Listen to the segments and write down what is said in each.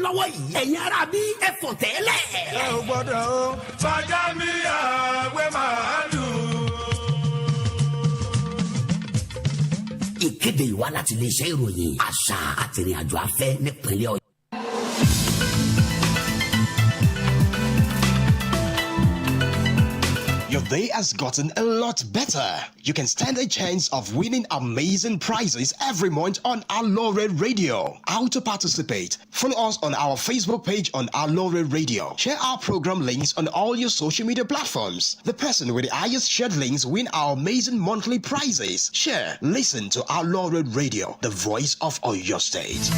lọ́wọ́ yìí ẹ̀yin ará bí ẹ fọ̀ tẹ́lẹ̀. ẹ ò gbọ́dọ̀ o fàjà mi àwẹ̀ màálù. ìkéde ìwá láti iléeṣẹ́ ìròyìn àṣà àtìrìnàjò afẹ́ nípínlẹ̀ Ọ̀yọ́. Your day has gotten a lot better. You can stand a chance of winning amazing prizes every month on Aloore Radio. How to participate? Follow us on our Facebook page on Aloore Radio. Share our program links on all your social media platforms. The person with the highest shared links win our amazing monthly prizes. Share, listen to Aloore Radio, the voice of Oyo State.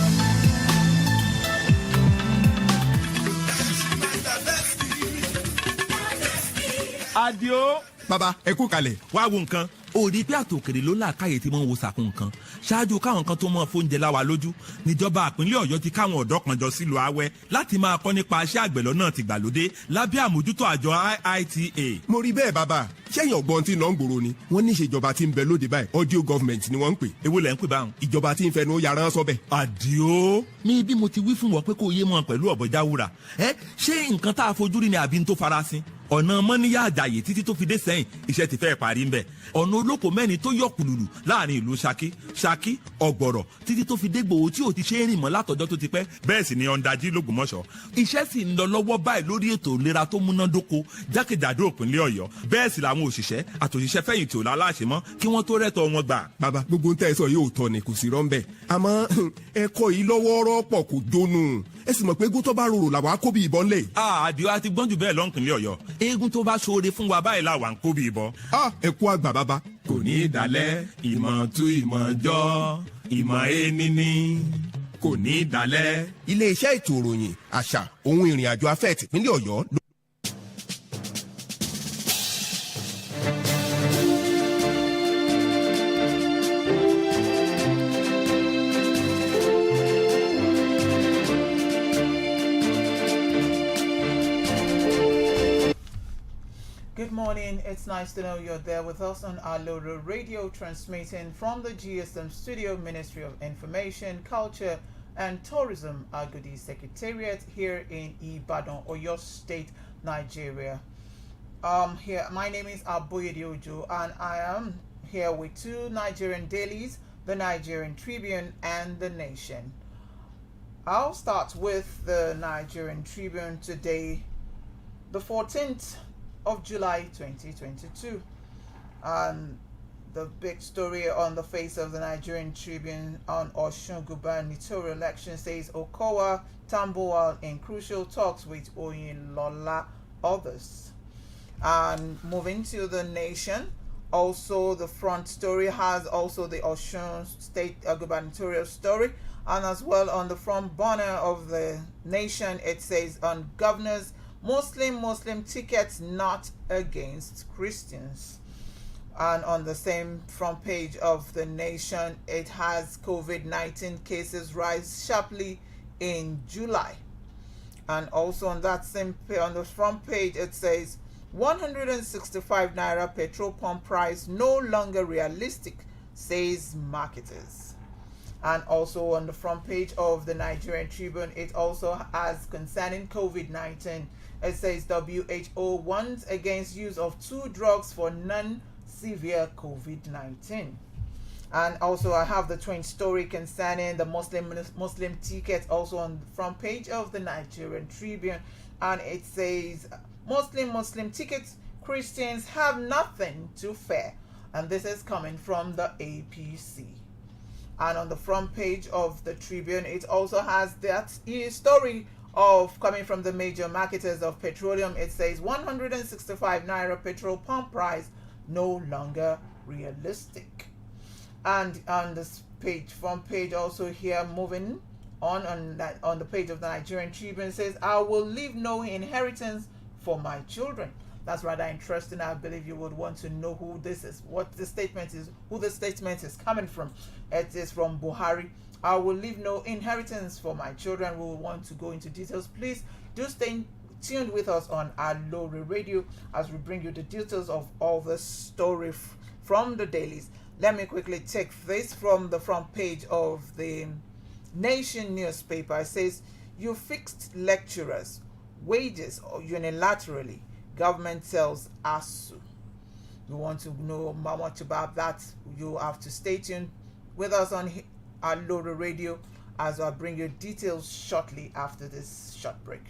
Adio. Baba, ẹ kú kalẹ̀. Wá wo nǹkan. Ó rí pé àtòkèrè ló làákàyè tí wọ́n ń wo sàkún nǹkan. Ṣáájú káwọn kan tó mọ fóúnjẹ láwa lójú. Níjọba ìpínlẹ̀ Ọ̀yọ́ ti káwọn ọ̀dọ́ kan jọ sílùú Awẹ́ láti máa kọ́ nípa iṣẹ́ àgbẹ̀ lọ́nà tìgbàlódé lábẹ́ àmójútó àjọ IITA. Mo rí bẹ́ẹ̀ bàbá. Ṣẹ́yìn ọ̀gbọ́n tí ń lọ ń gbòòrò ni. Wọ́n ní ìṣèjọba tí ń bẹ lóde báyìí. Audio government ni wọ́n ń pè. Èwo lẹ̀ ń pè báwọn. Ìjọba tí ń fẹnu yàrá sọ́bẹ̀. Àdìó. Ní bí mo ti wí fún wọn pé kó yé mọ́ pẹ̀lú ọ̀bọ̀jáwúrà. Ṣé nǹkan tá a fojú rí ni àbí ń tó farasin? Ọ̀nà mọ́níyà àjàyè títí tó fi dé sẹ́yìn iṣẹ́ ti fẹ́ parí ń bẹ̀. Ọ̀nà olóko mẹ́rin tó yọ kùlùlù láàrin ìlú Ṣakí ọ̀gbọ̀rọ̀ títí tó fi dé Gbòho tí ò ti ṣe é rìn mọ́ látọjọ́ tó ti pẹ́. Bẹ́ẹ̀ sì ni ọ̀ndàjì l'Ògbómọ̀ṣọ́. Iṣẹ́ sì ń lọ lọ́wọ́ báyìí lórí ètò ìlera tó múnádóko jákèjádò ìpínlẹ̀ Ọ̀yọ́. Bẹ́ẹ̀ sì làwọn òṣìṣẹ́ àtòṣìṣẹ́ fẹ̀yìntì ò láláṣẹ mọ́ kí wọ́n tó rẹ́tọ̀ wọn gbà. Bàbá gbogbo ń tẹ́ ẹ sọ yóò tọ́ ni kò sí rọ́ńbẹ́. Àmọ́ ẹ̀kọ́ yìí lọ́wọ́ọ́rọ́ pọ̀ kò dónú. Ẹ sì mọ̀ pé eégún tó bá rorò làwọn á kó bí ìbọn lẹ̀. Àdìó àti gbọ́njù bẹ́ẹ̀ lọ́nkìnlẹ̀ Ọ̀yọ́. Eégún tó bá ṣoore fún wa báyìí làwọn ń kó bí ìbọn. Ẹ kú àgbà bàbá. Kò ní í dalẹ̀ ìmọ̀ tú ìmọ̀ jọ ìmọ̀ ẹni ní kò ní í dalẹ̀. Ilé-iṣẹ́ ètò ìròyìn àṣà ohun ìrìn àjò afẹ́ tìpínlẹ̀ Ọ̀yọ́. Good morning. It's nice to know you're there with us on Aloore Radio, transmitting from the GSM Studio, Ministry of Information, Culture and Tourism, Agodi Secretariat here in Ibadan, Oyo State, Nigeria. My name is Aboyede Ojo, and I am here with two Nigerian dailies, the Nigerian Tribune and The Nation. I'll start with the Nigerian Tribune today, the 14th of July 2022, and the big story on the face of the Nigerian Tribune on Osun gubernatorial election says Okowa Tambuwal in crucial talks with Oyinlola others. And moving to The Nation, also the front story has also the Osun state gubernatorial story, and as well on the front banner of The Nation it says on governors Muslim tickets not against Christians. And on the same front page of The Nation, it has COVID-19 cases rise sharply in July. And also on that same on the front page, it says 165 naira petrol pump price no longer realistic, says marketers. And also on the front page of the Nigerian Tribune, it also has concerning COVID-19. It says WHO warns against use of 2 drugs for non-severe COVID-19. And also I have the twin story concerning the Muslim ticket also on the front page of the Nigerian Tribune. And it says Muslim tickets, Christians have nothing to fear. And this is coming from the APC. And on the front page of the Tribune, it also has that story of coming from the major marketers of petroleum. It says 165 naira petrol pump price no longer realistic. And on this page, front page also here, moving on the page of the Nigerian Tribune, says I will leave no inheritance for my children. That's rather interesting. I believe you would want to know who this is, what the statement is, who the statement is coming from. It is from Buhari. I will leave no inheritance for my children. We will want to go into details. Please do stay tuned with us on Aloore Radio as we bring you the details of all the story from the dailies. Let me quickly take this from the front page of the Nation newspaper. It says You fixed lecturers' wages unilaterally. Government tells ASU. You want to know much about that, you have to stay tuned with us on Aloore Radio as I bring you details shortly after this short break.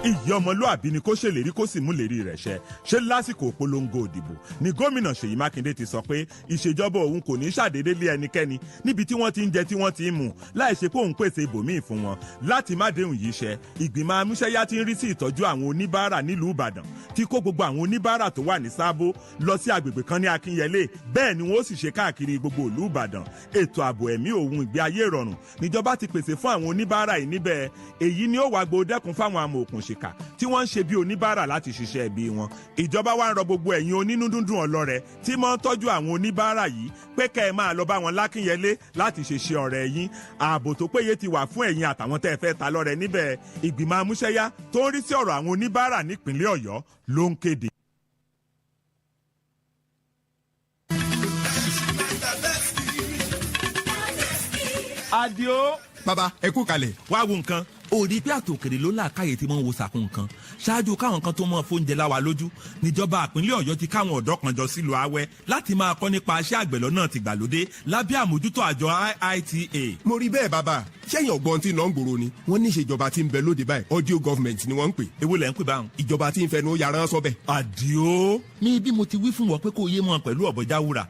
ìyá ọmọlúàbí ni kó ṣèlérí kó sì mú lérí rẹ̀ ṣẹ ṣe lásìkò polongo òdìbò ni gómìnà Ṣèyí Mákindé ti sọ pé ìṣèjọba òun kò ní ṣàdédé lé ẹnikẹ́ni níbi tí wọ́n ti ń jẹ tí wọ́n ti ń mu láì ṣe pé òun pèsè ibòmíì fún wọn láti má déhùn yìí ṣẹ. ìgbìmọ̀ amúṣẹ́yá ti ń rí sí ìtọ́jú àwọn oníbàárà nílùú Ìbàdàn ti kó gbogbo àwọn oníbàárà tó wà ní Sábó lọ sí agbègbè kan ní Akínyẹlé bẹ́ẹ̀ ni wọ́n ó sì ṣe káàkiri gbogbo ìlú Ìbàdàn. ètò ààbò ẹ̀mí òun ìgbé ayé ìrọ̀rùn níjọba ti pèsè fún àwọn oníbàárà yìí níbẹ̀. èyí ni ó wá gbòdẹ́kun fáwọn amòòkùnṣìkà tí wọ́n ń ṣe bí oníbàárà láti ṣiṣẹ́ ẹbí wọn. ìjọba wa ń rọ gbogbo ẹ̀yin onínúdúndùn ọlọ́rẹ tí mọ́ ń tọ́jú àwọn oníbàárà yìí pé kẹ́ ẹ máa lọ bá wọn lákínyẹlé láti ṣe ọrẹ yín. ààbò tó péye ti wà fún ẹ̀yin àtàwọn tẹ́ ẹ fẹ́ ta lọ́rẹ níbẹ̀. ìgbìmọ̀ amúṣẹ́yá tó ń rí sí ọ̀rọ̀ àwọn oníbàárà nípìnlẹ̀ Ọ̀yọ́ ló ń kéde. Adio. baba ẹ kú kalẹ̀. wá wo nǹkan òrí pé àtòkèrè ló làákàyè tí wọ́n ń wo sàkún nǹkan ṣáájú káwọn kan tó mọ fóúnjẹ láwa lójú níjọba ìpínlẹ̀ Ọ̀yọ́ ti káwọn ọ̀dọ́ kan jọ sílùú Awẹ́ láti máa kọ́ nípa iṣẹ́ àgbẹ̀ lọ́nà tìgbàlódé lábẹ́ àmójútó àjọ IITA. mo rí bẹ́ẹ̀ baba sẹ́yìn ọ̀gbọ́n tí ń lọ ń gbòòrò ni wọ́n ní ìṣèjọba tí ń bẹ lóde báyìí audio government ni wọ́n ń pè. èwo lẹ̀ ń pè báwọn. ìjọba tí ń fẹnu yàrá sọ́bẹ̀. Àdìó ní bí mo ti wí fún wọn pé kó yé mọ pẹ̀lú ọ̀bọ̀já wúrà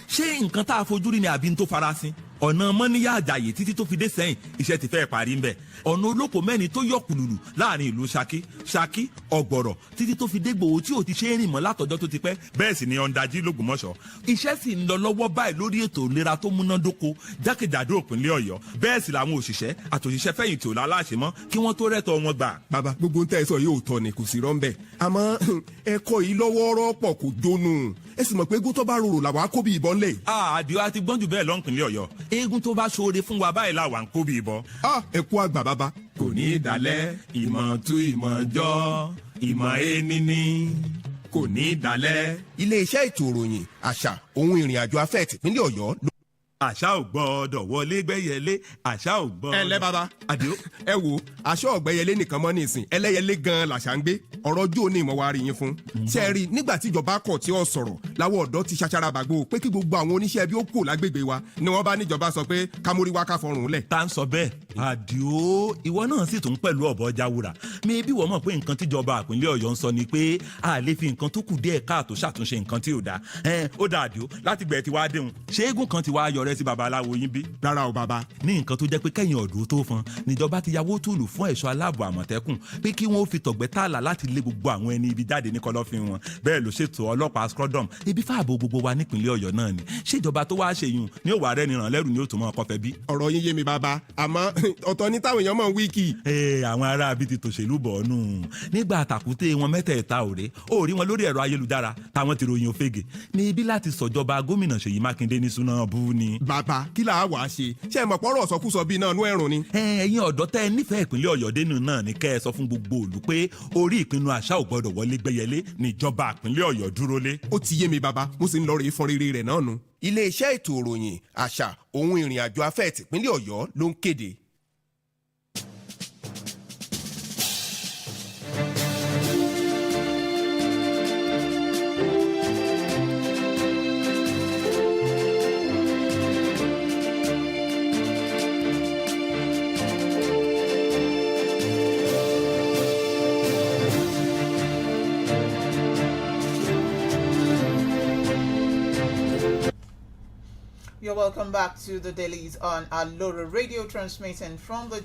ṣé nǹkan tá a fojú rí ni àbí n tó farasin ọ̀nà mọ́níyà àjàyè títí tó fi dé sẹ́yìn iṣẹ́ ti fẹ́ parí ńbẹ̀ ọ̀nà olóko mẹ́rin tó yọ kùlùlù láàrin ìlú Ṣakí Ọ̀gbọ̀rọ̀ títí tó fi dé Ìgbòho tí ò ti ṣe é rìn mọ́ látọjọ́ tó ti pẹ́ bẹ́ẹ̀ sì ni ọ̀ndàjì l'Ògbómọ̀ṣọ́ iṣẹ́ sì ń lọ lọ́wọ́ báyìí lórí ètò ìlera tó múnádóko jákèjádò ìpínlẹ̀ Ọ̀yọ́ bẹ́ẹ̀ sì làwọn òṣìṣẹ́ àtòṣìṣẹ́ fẹ̀yìntì ò láláṣẹ mọ́ kí wọ́n tó rẹ́tọ̀ wọn gbà. baba gbogbo ń tẹ́ ẹ sọ yóò tọ́ ni kò sí rọ́ńbẹ́ àmọ́ ẹ̀kọ́ yìí lọ́wọ́ọ́rọ́ pọ̀ kò jónú ẹ sì mọ̀ pé eégún tó bá rorò làwọn á kó bí ìbọn lẹ̀. Àdìó àti gbọ́njù bẹ́ẹ̀ lọ́npìnlẹ̀ Ọ̀yọ́ eégún tó bá ṣoore fún wa báyìí làwọn kó bí ìbọn. ẹ kú àgbà baba. kò ní í dalẹ̀ ìmọ̀ tú ìmọ̀ jọ ìmọ̀ ẹni ní kò ní í dalẹ̀. iléeṣẹ́ ètò ìròyìn àṣà ohun ìrìn àjò afẹ́ tìpínlẹ̀ Ọ̀yọ́. àṣà ò gbọ́dọ̀ wọlé gbẹ́yẹlé àṣà ò gbọ́dọ̀. ẹ ǹlẹ́ baba. Àdìó. ẹ wo aṣọ ọ̀gbẹ́yẹlé nìkan mọ́ ní ìsìn ẹlẹ́yẹlé gan-an làṣà ń gbé ọ̀rọ̀ ojú òní ìmọ̀ wa rí yín fún. ṣé ẹ rí nígbà tí ìjọba kọ̀ tí ó sọ̀rọ̀ láwọn ọ̀dọ́ ti ṣaṣara bàgbó pé kí gbogbo àwọn oníṣẹ́ bí ó kù lágbègbè wa ni wọ́n bá níjọba sọ pé kámórí wá ká fọrùn lẹ̀. tá ń sọ bẹ́ẹ̀ Àdìó ìwọ náà sì tún pẹ̀lú ọ̀bọ̀já wúrà mi bí wọ́n mọ̀ pé nǹkan tíjọba ìpínlẹ̀ Ọ̀yọ́ ń sọ ni pé a lè fi nǹkan tó kù díẹ̀ káàtó ṣàtúnṣe nǹkan tí ò dáa ó dáa Àdìó láti gbẹ̀ tí wàá déhùn ṣé eégún kan ti wá yọrẹ sí babaláwo yín bí. rárá o baba. ní nǹkan tó jẹ́ pé kẹ́yìn ọ̀dọ́ tó fọn níjọba ti yàwó tùlù fún ẹ̀ṣọ́ aláàbò Àmọ̀tẹ́kùn pé kí wọ́n fi tọ̀gbẹ́ tààlà láti lé gbogbo àwọn ẹni ibi jáde ní kọ̀lọ̀fín wọn bẹ́ẹ̀ ló ṣètò ọlọ́pàá scrodom ibi fáàbò gbogbo wa nípìnlẹ̀ Ọ̀yọ́ náà ni ṣèjọba tó wáá ṣèyún ní òwà rẹ nìràn lẹ́rù ni ó tún mọ́ ọkọ̀ fẹ́ bí. ọ̀rọ̀ yín yé mi baba àmọ́ ọ̀tọ̀ ní táwọn èèyàn mọ̀ ń wíìkì. àwọn ará bíi ti tòṣèlú bọ̀ ọ́nù nígbà àtàkùté wọn mẹ́tẹ̀ẹ̀ta òré ó rí wọn lórí ẹ̀rọ ayélujára táwọn ti ròyìn òfegè ní ibi láti sọ̀jọba gómìnà Ṣèyí Mákindé ní súná bú ni. bàbá kí làá wàá ṣe ṣé ẹ mọ̀ pọ́rọ̀ sọkúsọ bíi náà nú ẹ̀rùn ni. ẹ̀yin ọ̀dọ́ tẹ́ ẹ nífẹ̀ẹ́ ìpínlẹ̀ Ọ̀yọ́ dénú náà ni kẹ́ ẹ sọ fún gbogbo òlù pé orí ìpinnu àṣà ò gbọ́dọ̀ wọlé gbẹ́yẹlé níjọba ìpínlẹ̀ Ọ̀yọ́ dúró lé. ó ti yé mi baba mo sì ń lọ rèé fọn rere rẹ̀ náà nu. iléeṣẹ́ ètò ìròyìn àṣà ohun ìrìn àjò afẹ́ tìpínlẹ̀ Ọ̀yọ́ ló ń kéde. You're welcome back to the dailies on Aloore Radio, transmitting from the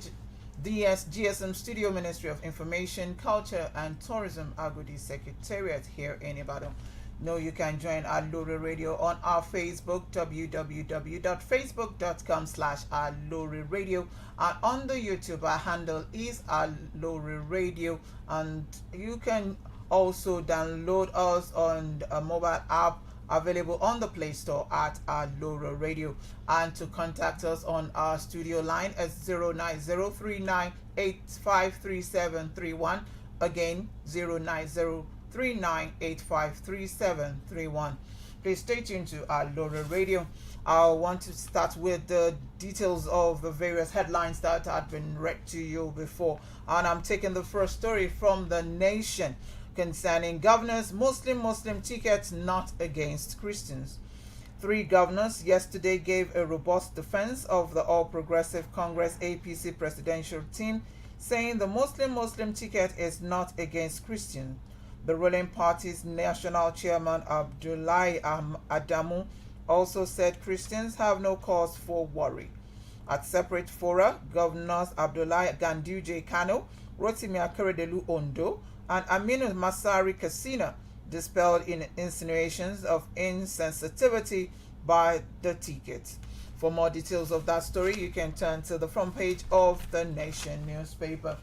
GSM Studio, Ministry of Information, Culture and Tourism, Agodi Secretariat here in Ibadan. Now you can join Aloore Radio on our Facebook, www.facebook.com/Aloore Radio, and on the YouTube, our handle is Aloore Radio, and you can also download us on a mobile app available on the Play Store at Aloore Radio, and to contact us on our studio line at 09039853731. Again, 09039853731. Please stay tuned to Aloore Radio. I want to start with the details of the various headlines that had been read to you before. And I'm taking the first story from The Nation concerning governors, Muslim tickets not against Christians. 3 governors yesterday gave a robust defense of the All Progressive Congress APC presidential team, saying the Muslim ticket is not against Christians. The ruling party's national chairman Abdullahi Adamu also said Christians have no cause for worry. At separate fora, Governors Abdullahi Ganduje Kano, Rotimi Akeredolu Ondo, and Aminu Masari Katsina dispelled insinuations of insensitivity by the ticket. For more details of that story, you can turn to the front page of The Nation newspaper.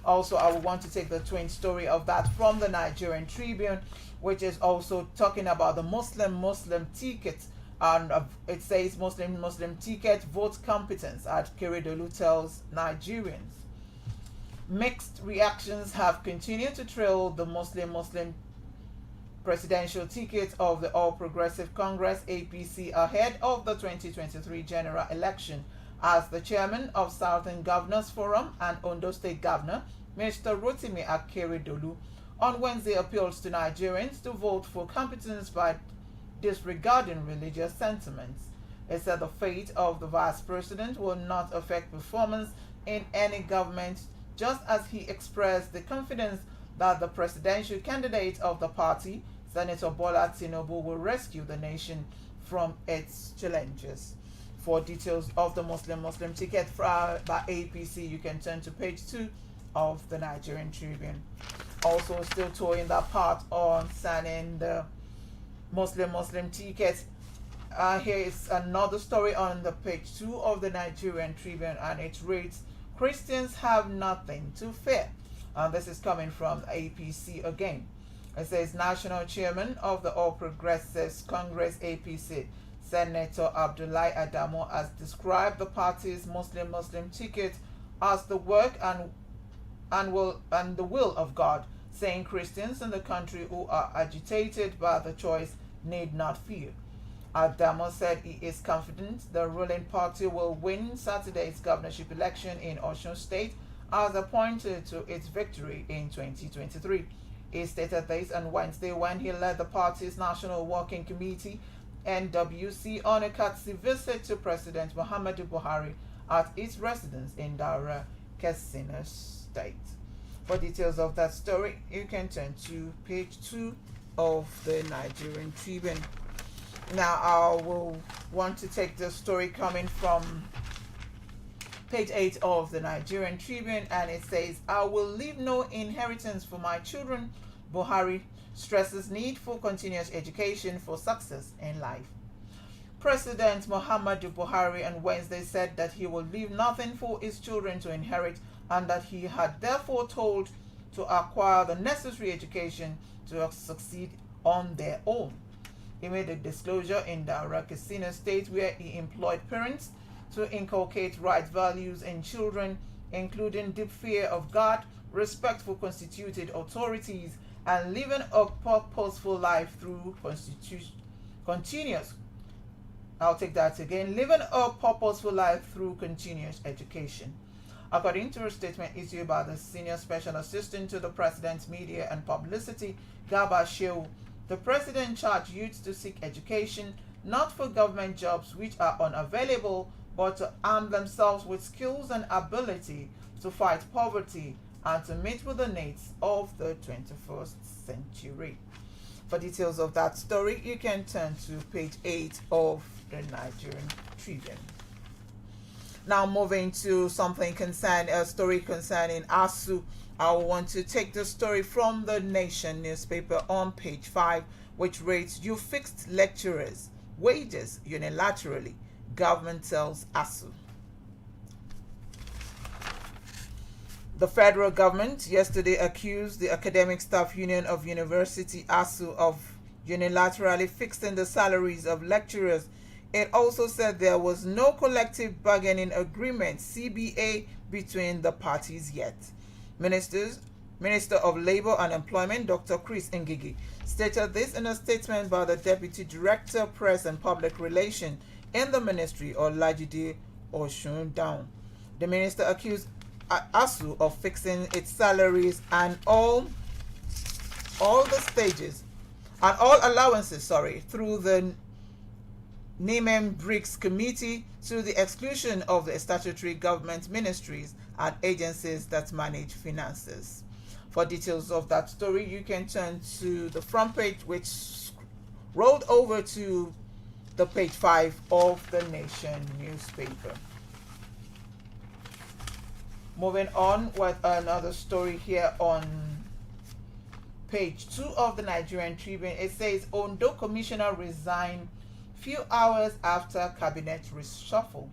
Also, I would want to take the twin story of that from the Nigerian Tribune, which is also talking about the Muslim ticket. And it says Muslim ticket vote competence at Akeredolu tells Nigerians. Mixed reactions have continued to trail the Muslim presidential ticket of the All Progressive Congress APC ahead of the 2023 general election, as the chairman of Southern Governors Forum and Ondo State Governor, Mr. Rotimi Akeredolu, on Wednesday appealed to Nigerians to vote for competence by disregarding religious sentiments. It said the fate of the vice president will not affect performance in any government, just as he expressed the confidence that the presidential candidate of the party, Senator Bola Tinubu, will rescue the nation from its challenges. For details of the Muslim ticket by APC, you can turn to page 2 of the Nigerian Tribune. Also, still towing that part on signing the Muslim ticket. Here is another story on the page 2 of the Nigerian Tribune, and it reads, Christians have nothing to fear. And this is coming from APC again. It says National Chairman of the All Progressives Congress APC, Senator Abdullahi Adamu, has described the party's Muslim ticket as the work and the will of God, saying Christians in the country who are agitated by the choice need not fear. Adamu said he is confident the ruling party will win Saturday's governorship election in Osun State as appointed to its victory in 2023. He stated this on Wednesday when he led the party's National Working Committee NWC on a courtesy visit to President Muhammadu Buhari at its residence in Daura, Katsina State. For details of that story, you can turn to page 2 of the Nigerian Tribune. Now I will want to take the story coming from page 8 of the Nigerian Tribune, and it says, I will leave no inheritance for my children. Buhari stresses need for continuous education for success in life. President Muhammadu Buhari on Wednesday said that he will leave nothing for his children to inherit, and that he had therefore told to acquire the necessary education to succeed on their own. He made a disclosure in Daura, Katsina State, where he employed parents to inculcate right values in children, including deep fear of God, respect for constituted authorities, and living a purposeful life through living a purposeful life through continuous education. According to a statement issued by the Senior Special Assistant to the President's Media and Publicity, Garba Shehu, the President charged youths to seek education, not for government jobs which are unavailable, but to arm themselves with skills and ability to fight poverty and to meet with the needs of the 21st century. For details of that story, you can turn to page 8 of the Nigerian Tribune. Now moving to a story concerning ASU. I want to take the story from the Nation newspaper on page 5, which reads, You fixed lecturers' wages unilaterally. Government tells ASU. The federal government yesterday accused the Academic Staff Union of University ASU of unilaterally fixing the salaries of lecturers. It also said there was no collective bargaining agreement, CBA, between the parties yet. Ministers Minister of Labour and Employment, Dr. Chris Ngigi, stated this in a statement by the Deputy Director, Press and Public Relations in the Ministry, Olajide Oshundown. The minister accused ASU of fixing its salaries and all the stages and all allowances, through the Niemen Briggs Committee, to the exclusion of the statutory government ministries and agencies that manage finances. For details of that story, you can turn to the front page, which rolled over to the page 5 of the Nation newspaper. Moving on with another story here on page 2 of the Nigerian Tribune. It says Ondo Commissioner resigned few hours after cabinet reshuffle.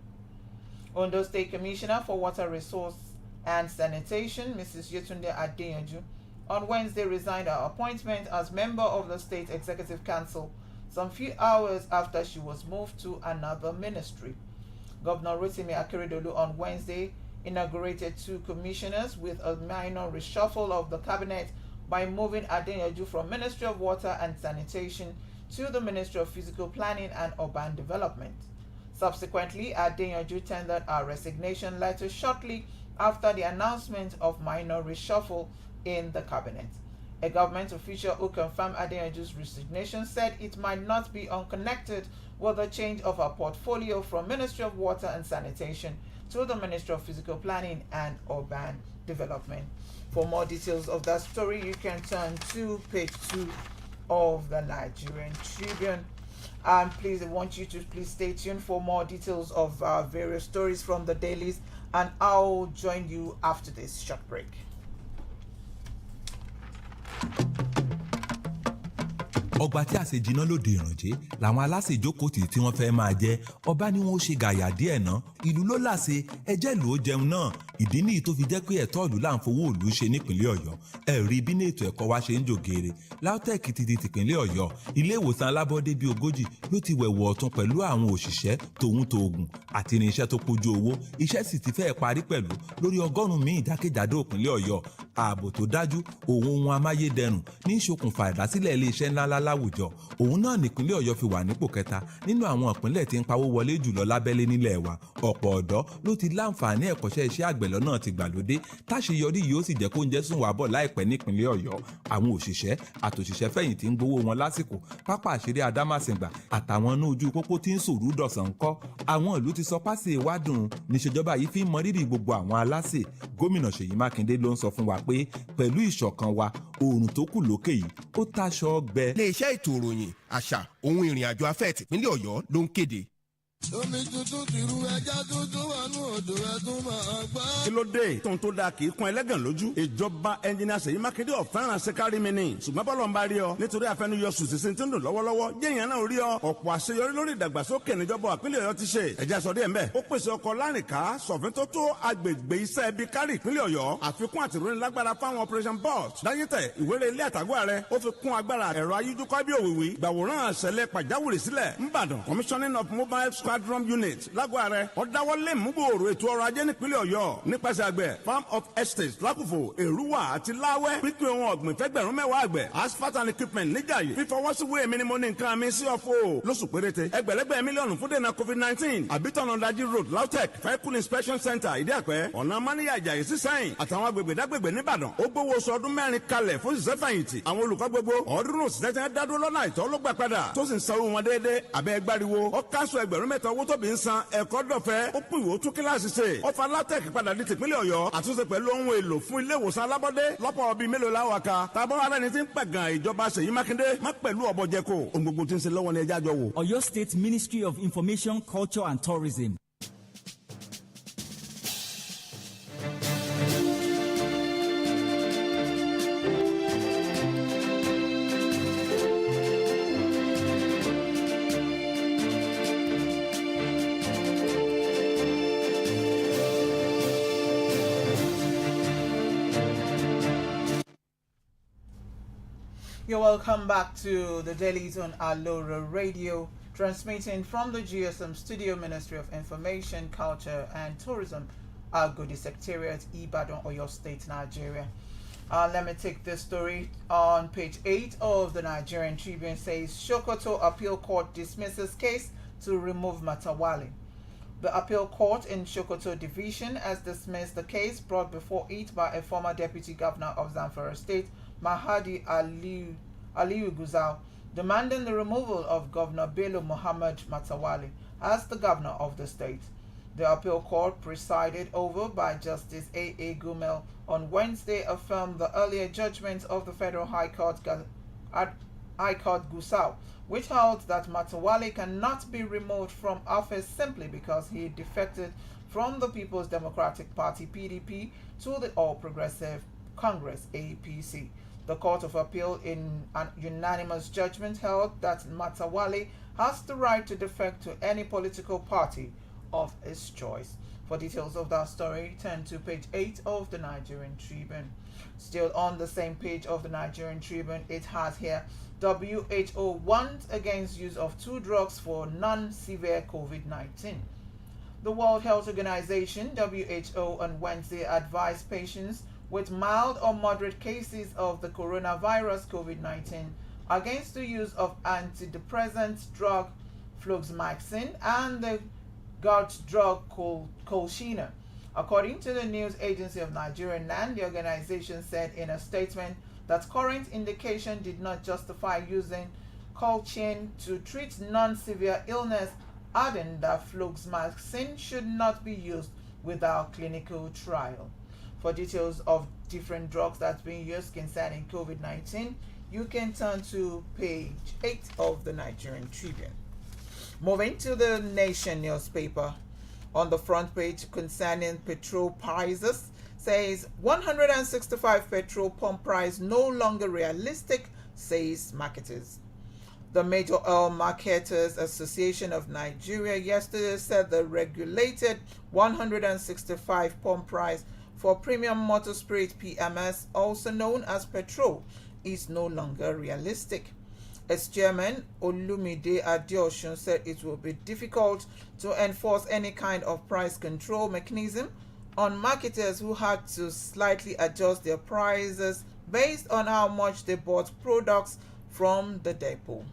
Ondo State Commissioner for Water Resource and Sanitation, Mrs. Yetunde Adeyanju, on Wednesday resigned her appointment as member of the State Executive Council some few hours after she was moved to another ministry. Governor Rotimi Akeredolu on Wednesday inaugurated 2 commissioners with a minor reshuffle of the cabinet by moving Adeyanju from Ministry of Water and Sanitation to the Ministry of Physical Planning and Urban Development. Subsequently, Adeyanju tendered a resignation letter shortly after the announcement of minor reshuffle in the cabinet. A government official who confirmed Adeyanju's resignation said it might not be unconnected with the change of her portfolio from Ministry of Water and Sanitation to the Ministry of Physical Planning and Urban Development. For more details of that story, you can turn to page 2 of the Nigerian Tribune. And please, I want you to please stay tuned for more details of various stories from the dailies, and I'll join you after this short break. ọgbà tí àṣejìnà lòdì ìrànjẹ làwọn aláṣejòkòtì tí wọ́n fẹ́ máa jẹ ọba ni wọ́n ó ṣe gàyà díẹ̀ ná ìlú ló láṣẹ ẹjẹ́ ìlú ó jẹun náà ìdí nìyí tó fi jẹ́ pé ẹ̀tọ́ ìlú là ń fowó ìlú ṣe nípìnlẹ̀ Ọ̀yọ́ ẹ̀rí bí ní ètò ẹ̀kọ́ wa ṣe ń jògèrè LAUTECH ti di tìpínlẹ̀ Ọ̀yọ́ ilé ìwòsàn alábọ́dé bíi 40 ló ti wẹ̀wọ̀ ọ̀tún pẹ̀lú àwọn òṣìṣẹ́ tòun tòògùn àti irinṣẹ́ tó pójú owó iṣẹ́ sì ti fẹ́ẹ̀ parí pẹ̀lú lórí 100 míì jákèjádò ìpínlẹ̀ Ọ̀yọ́ ààbò tó dájú ohun amáyédẹrùn ní ìṣokùnfà ìdásílẹ̀ iléeṣẹ́ ńláńlá láwùjọ òun náà nípínlẹ̀ Ọ̀yọ́ fi wà nípò kẹta nínú àwọn ìpínlẹ̀ tí ń pawó wọlé jùlọ lábẹ́lé nílẹ̀ wa ọ̀pọ̀ ọ̀dọ́ ló ti láǹfààní ẹ̀kọ́ṣẹ́ iṣẹ́ àgbẹ̀ lọ́nà ti gbàlódé táṣeyọrí yìí ó sì jẹ́ kó ń jẹ́ sùn wá bọ̀ láìpẹ́ nípínlẹ̀ Ọ̀yọ́ àwọn òṣìṣẹ́ àtòṣìṣẹ́ fẹ̀yìntì ń gbowó wọn lásìkò pápá àṣírí Adámàsìngbà àtàwọn inú ojú pópó tí ń sòrú dọ̀sán ńkọ́ àwọn ìlú ti sọ pásì ìwádùn níṣèjọba yìí fi ń mọ rírì gbogbo àwọn aláṣẹ gómìnà Ṣèyí Mákindé ló ń sọ fún wa pé pẹ̀lú ìṣọ̀kan wa oòrùn tó kù lókè yìí ó táṣọ ọgbẹ. iléeṣẹ́ ètò ìròyìn àṣà ohun ìrìn àjò afẹ́ tìpínlẹ̀ Ọ̀yọ́ ló ń kéde. omi tuntun ti ru ẹja tuntun wà ní odò ẹtún máa gbá. kí ló dé tóun tó dáa kì í kún ẹlẹ́gàn lójú. ìjọba ẹnjìnìà Ṣèyí Mákindé ọ̀fẹ́ràn ṣẹ́kárí mi ni. ṣùgbọ́n bọ́lọ̀ ń bá rí ọ nítorí àfẹnuyọ sùsìsì tí ń dùn lọ́wọ́lọ́wọ́ jẹ́yìn náà rí ọ. ọ̀pọ̀ àṣeyọrí lórí ìdàgbàsókè níjọba ìpínlẹ̀ Ọ̀yọ́ ti ṣe. ẹ̀jẹ̀ sọ díẹ̀ mbẹ́. ó pèsè ọkọ̀ lárìnká sọ̀fin tó tó agbègbè iṣẹ́ ibi kárì ìpínlẹ̀ Ọ̀yọ́. àfikún àtìrónilágbára fáwọn operation boss. dáyẹ̀tẹ̀ ìwéré ilé àtàgọ́ rẹ̀ ó fi kún agbára ẹ̀rọ ayíjúkọ́ bí òwìwí. gbàwòrán àṣẹlẹ̀ pàjáwìrì sílẹ̀ ńbàdàn commissioning of mobile squadron unit lágọ̀ ààrẹ ọ̀dáwọlé múgbòòrò ètò ọrọ̀ ajé nípínlẹ̀ Ọ̀yọ́ nípasẹ̀ àgbẹ̀ farm of estates lákùfò èrúwà àti láwẹ́ pínpín ohun ọ̀gbìn fẹ́gbẹ̀rún mẹ́wàá àgbẹ̀ asphalt and equipment níjàyè fífọwọ́síwé mi ni mo ní nǹkan mi sí ọ̀fọ̀ lóṣù péréte ẹgbẹ̀lẹ́gbẹ̀ mílíọ̀nù fún dènà covid-19 àbítọ̀nà ọ̀dàjì road LAUTECH vehicle inspection center ìdíàpẹ́ ọ̀nà máníyà ìjàyè sí sẹ́yìn àtàwọn agbègbè dágbègbè níbàdàn ó gbówó oṣù ọdún 4 kalẹ̀ fún ìṣẹ́fẹ̀yìntì àwọn olùkọ́ gbogbo ọ̀ọ́dúnrún òṣìṣẹ́ tí wọ́n dádúró lọ́nà àìtọ́ ló gbà padà tó sì ń sanwó wọn déédéé abẹ́ gbáriwo ó káṣọ ẹgbẹ̀rún mẹ́ta owó tóbi ń san ẹ̀kọ́ dọ̀fẹ́ ó pín ìwò tún kíláàsì ṣe ọfà LAUTECH padà di tìpínlẹ̀ Ọ̀yọ́ àtúnṣe pẹ̀lú ohun èlò fún ilé ìwòsàn alábọ́dé lọ́pọ̀ bíi mélòó la wà ká tàbọ̀ ara ẹni tí ń pẹ̀gàn ìjọba Ṣèyí Mákindé má pẹ̀lú ọ̀bọ̀jẹ̀kọ ohun gbogbo tí ń ṣe lọ́wọ́ ní ẹjẹ́ àjọ wò. Ọ̀yọ́ State Ministry of Information, Culture and Tourism. You're welcome back to the dailies on Aloore Radio, transmitting from the GSM Studio, Ministry of Information, Culture and Tourism, Agodi Secretariat, Ibadan, Oyo State, Nigeria. Let me take this story on page 8 of the Nigerian Tribune. Says Sokoto Appeal Court dismisses case to remove Matawale. The appeal court in Sokoto Division has dismissed the case brought before it by a former deputy governor of Zamfara State, Mahadi Aliyu Guzau, demanding the removal of Governor Bello Muhammad Matawale as the governor of the state. The appeal court, presided over by Justice A.A. Gumel, on Wednesday affirmed the earlier judgment of the Federal High Court Gusau, which held that Matawale cannot be removed from office simply because he defected from the People's Democratic Party (PDP) to the All Progressive Congress (APC). The Court of Appeal, in an unanimous judgment, held that Matawale has the right to defect to any political party of his choice. For details of that story, turn to page 8 of the Nigerian Tribune. Still on the same page of the Nigerian Tribune, it has here, WHO warns against use of 2 drugs for non-severe COVID-19. The World Health Organization, WHO, on Wednesday advised patients with mild or moderate cases of the coronavirus COVID-19 against the use of antidepressant drug fluoxamine and the gout drug colchicine. According to the news agency of Nigeria, NAN, the organization said in a statement that current indication did not justify using colchicine to treat non-severe illness, adding that fluoxamine should not be used without clinical trial. For details of different drugs that's being used concerning COVID-19, you can turn to page 8 of the Nigerian Tribune. Moving to the Nation newspaper, on the front page concerning petrol prices, says 165 petrol pump price no longer realistic, says marketers. The Major Oil Marketers Association of Nigeria yesterday said the regulated 165 pump price for premium motor spirit PMS, also known as petrol, is no longer realistic. Its chairman, Olumide Adeosun, said it will be difficult to enforce any kind of price control mechanism on marketers who had to slightly adjust their prices based on how much they bought products from the depot.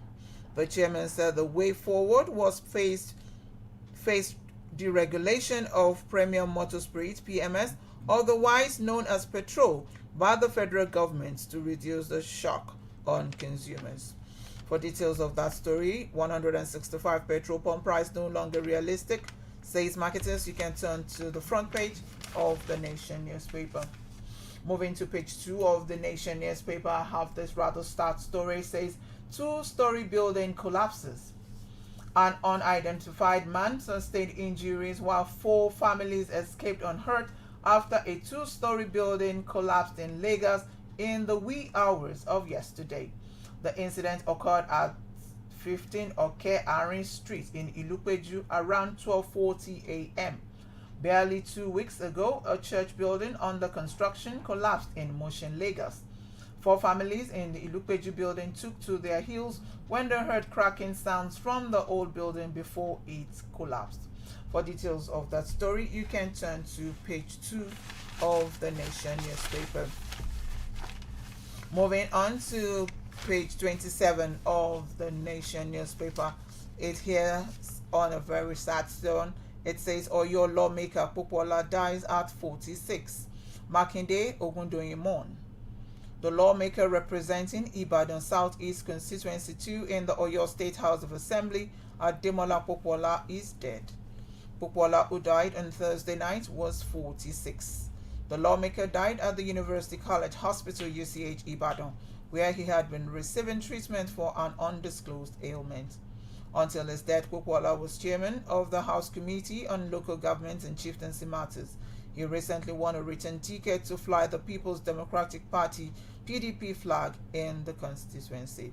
The chairman said the way forward was phased deregulation of premium motor spirit PMS, otherwise known as petrol, by the federal government to reduce the shock on consumers. For details of that story, 165 petrol pump price no longer realistic, says marketers. You can turn to the front page of the Nation newspaper. Moving to page 2 of the Nation newspaper, I have this rather sad story. Says 2-story building collapses. An unidentified man sustained injuries while 4 families escaped unhurt after a 2-story building collapsed in Lagos in the wee hours of yesterday. The incident occurred at 15 Oke Arin Street in Ilupeju around 12:40 a.m. Barely 2 weeks ago, a church building under construction collapsed in Mushin, Lagos. 4 families in the Ilupeju building took to their heels when they heard cracking sounds from the old building before it collapsed. For details of that story, you can turn to page 2 of the Nation newspaper. Moving on to page 27 of the Nation newspaper, it here on a very sad stone. It says Oyo lawmaker Popola dies at 46. Makinde Ogundoyin mourn. The lawmaker representing Ibadan Southeast Constituency 2 in the Oyo State House of Assembly, Ademola Popola, is dead. Popola, who died on Thursday night, was 46. The lawmaker died at the University College Hospital, UCH Ibadan, where he had been receiving treatment for an undisclosed ailment. Until his death, Popola was chairman of the House Committee on Local Government and Chieftaincy Matters. He recently won a written ticket to fly the People's Democratic Party (PDP) flag in the constituency.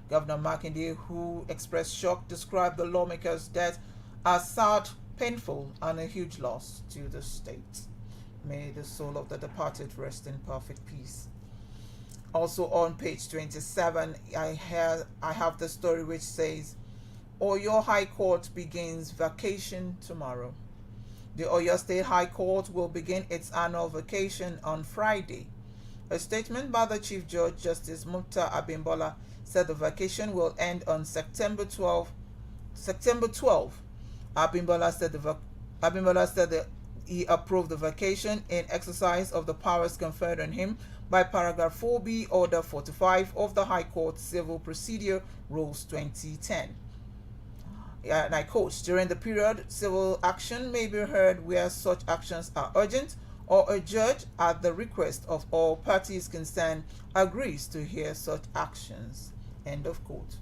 Governor Makinde, who expressed shock, described the lawmaker's death as sad, painful, and a huge loss to the state. May the soul of the departed rest in perfect peace. Also on page 27, I have the story which says, Oyo High Court begins vacation tomorrow. The Oyo State High Court will begin its annual vacation on Friday. A statement by the Chief Judge Justice Mukta Abimbola said the vacation will end on September 12. Abimbola said that he approved the vacation in exercise of the powers conferred on him by paragraph 4B order 45 of the High Court Civil Procedure Rules 2010. And I quote, during the period, civil action may be heard where such actions are urgent, or a judge, at the request of all parties concerned, agrees to hear such actions. End of quote.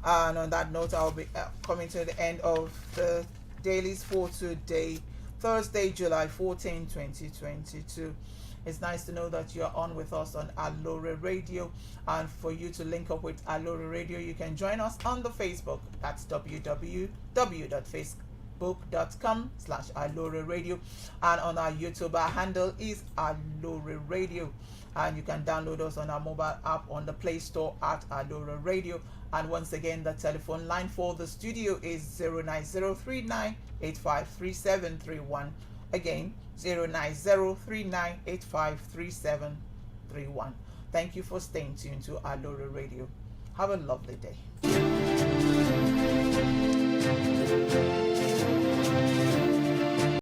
And on that note, I'll be coming to the end of the dailies for today, Thursday, July 14, 2022. It's nice to know that you're on with us on Aloore Radio. And for you to link up with Aloore Radio, you can join us on the Facebook. That's www.facebook.com/Aloore Radio. And on our YouTube, our handle is Aloore Radio. And you can download us on our mobile app on the Play Store at Aloore Radio. And once again, the telephone line for the studio is 09039853731. Again, 09039853731. Thank you for staying tuned to Aloore Radio. Have a lovely day.